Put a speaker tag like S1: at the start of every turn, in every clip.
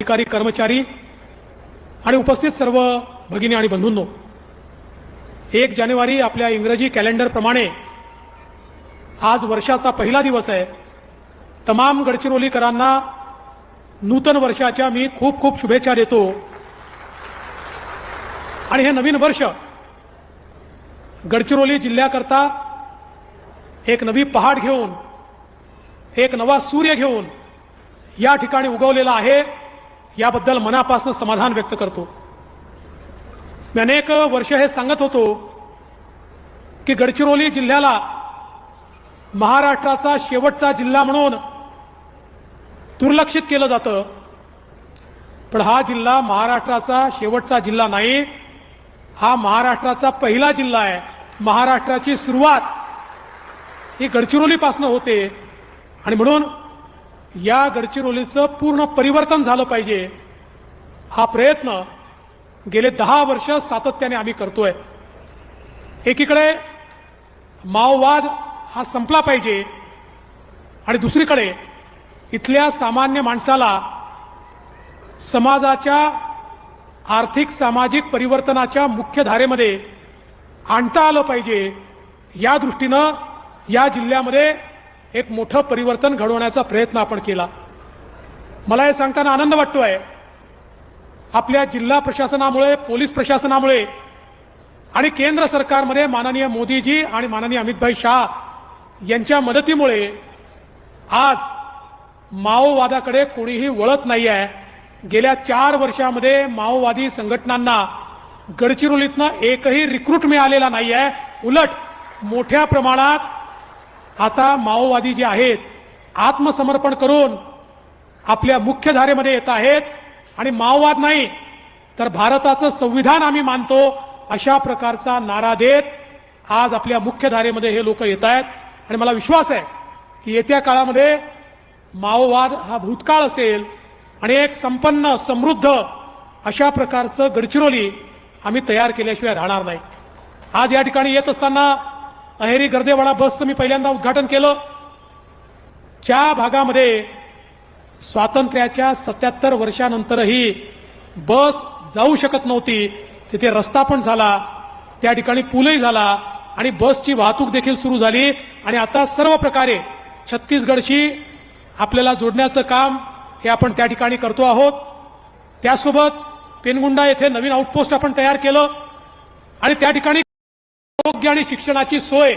S1: अधिकारी कर्मचारी आणि उपस्थित सर्व भगिनी आणि बंधूंनो, 1 जानेवारी आपल्या इंग्रजी कॅलेंडर प्रमाणे आज वर्षाचा पहिला दिवस आहे। तमाम गडचिरोलीकरांना नूतन वर्षाच्या मी खूप खूप शुभेच्छा देतो। आणि हे नवीन वर्ष गडचिरोली जिल्ह्याकरता एक नवी पहाड घेऊन, एक नवा सूर्य घेऊन या ठिकाणी उगवलेला आहे, याबद्दल मनापासून समाधान व्यक्त करतो। मी अनेक वर्ष हे सांगत होतो की गडचिरोली जिल्ह्याला महाराष्ट्राचा शेवटचा जिल्हा म्हणून दुर्लक्षित केलं जातं, पण हा जिल्हा महाराष्ट्राचा शेवटचा जिल्हा नाही, हा महाराष्ट्राचा पहिला जिल्हा आहे। महाराष्ट्राची सुरुवात ही गडचिरोलीपासून होते आणि म्हणून या गडचिरोलीचं पूर्ण परिवर्तन झालं पाहिजे, हा प्रयत्न गेले 10 वर्ष सातत्याने आम्ही करतोय। एकीकडे माओवाद हा संपला पाहिजे आणि दुसरीकडे इथल्या सामान्य माणसाला समाजाच्या आर्थिक सामाजिक परिवर्तनाच्या मुख्य धारेमध्ये आणता आलं पाहिजे। या दृष्टीनं या जिल्ह्यामध्ये एक मोठं परिवर्तन घडवण्याचा प्रयत्न आपण केला। मला हे सांगताना आनंद वाटतोय, आपल्या जिल्हा प्रशासनामुळे, पोलीस प्रशासनामुळे आणि केंद्र सरकारमध्ये माननीय मोदीजी आणि माननीय अमितभाई शाह यांच्या मदतीमुळे आज माओवादाकडे कोणीही वळत नाही आहे। गेल्या 4 वर्षामध्ये माओवादी संघटनांना गडचिरोलीतनं एकही रिक्रूट मिळालेला नाही आहे। उलट मोठ्या प्रमाणात आता माओवादी जे आहेत आत्मसमर्पण करून आपल्या मुख्य धारेमध्ये येत आहेत आणि माओवाद नाही तर भारताचं संविधान आम्ही मानतो अशा प्रकारचा नारा देत आज आपल्या मुख्य धारेमध्ये हे लोक येत आहेत। आणि मला विश्वास आहे की येत्या काळामध्ये माओवाद हा भूतकाळ असेल आणि एक संपन्न समृद्ध अशा प्रकारचं गडचिरोली आम्ही तयार केल्याशिवाय राहणार नाही। आज या ठिकाणी येत असताना अहेरी गर्देवाडा बसचं मी पहिल्यांदा उद्घाटन केलं। ज्या भागामध्ये स्वातंत्र्याच्या 77 वर्षानंतरही बस जाऊ शकत नव्हती तिथे रस्ता पण झाला, त्या ठिकाणी पूलही झाला आणि बसची वाहतूक देखील सुरू झाली आणि आता सर्व प्रकारे छत्तीसगडशी आपल्याला जोडण्याचं काम हे आपण त्या ठिकाणी करतो आहोत। त्यासोबत पेनगुंडा येथे नवीन आउटपोस्ट आपण तयार केलं आणि त्या ठिकाणी आरोग्य आणि शिक्षणाची सोय,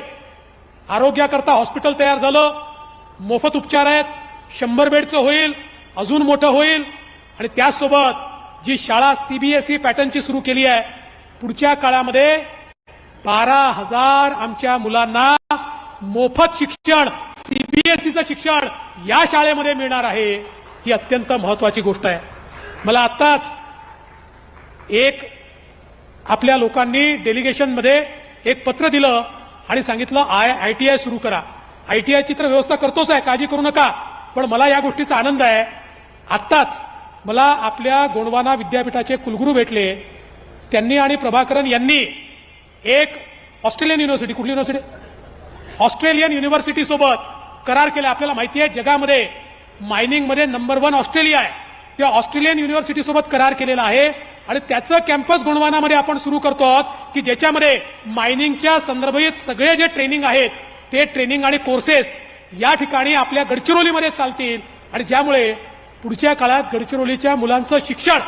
S1: आरोग्याकरता हॉस्पिटल तयार झालं, मोफत उपचार आहेत, 100 बेडचं होईल, अजून मोठं होईल आणि त्यासोबत जी शाळा सीबीएसई पॅटर्नची सुरू केली आहे, पुढच्या काळामध्ये 12,000 आमच्या मुलांना मोफत शिक्षण, सीबीएसईचं शिक्षण या शाळेमध्ये मिळणार आहे। ही अत्यंत महत्त्वाची गोष्ट आहे। मला आत्ताच एक आपल्या लोकांनी डेलिगेशनमध्ये एक पत्र दिलं आणि सांगितलं ITI सुरू करा। ITIची तर व्यवस्था करतोच आहे, काळजी करू नका, पण मला या गोष्टीचा आनंद आहे। आत्ताच मला आपल्या गोंडवाना विद्यापीठाचे कुलगुरू भेटले, त्यांनी आणि प्रभाकरन यांनी एक ऑस्ट्रेलियन युनिव्हर्सिटी, कुठली युनिव्हर्सिटी, ऑस्ट्रेलियन युनिव्हर्सिटी सोबत करार केला। आपल्याला माहिती आहे जगामध्ये मायनिंगमध्ये नंबर 1 ऑस्ट्रेलिया आहे, त्या ऑस्ट्रेलियन युनिव्हर्सिटी सोबत करार केलेला आहे आणि त्याचं कॅम्पस गोंडवानामध्ये आपण सुरू करतो आहोत की ज्याच्यामध्ये मायनिंगच्या संदर्भात सगळे जे ट्रेनिंग आहेत ते ट्रेनिंग आणि कोर्सेस या ठिकाणी आपल्या गडचिरोलीमध्ये चालतील आणि ज्यामुळे पुढच्या काळात गडचिरोलीच्या मुलांचं शिक्षण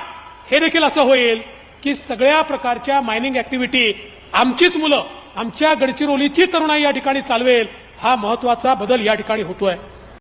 S1: हे देखील असं होईल की सगळ्या प्रकारच्या मायनिंग ऍक्टिव्हिटी आमचीच मुलं, आमच्या गडचिरोलीची तरुणाई या ठिकाणी चालवेल। हा महत्त्वाचा बदल या ठिकाणी होतोय।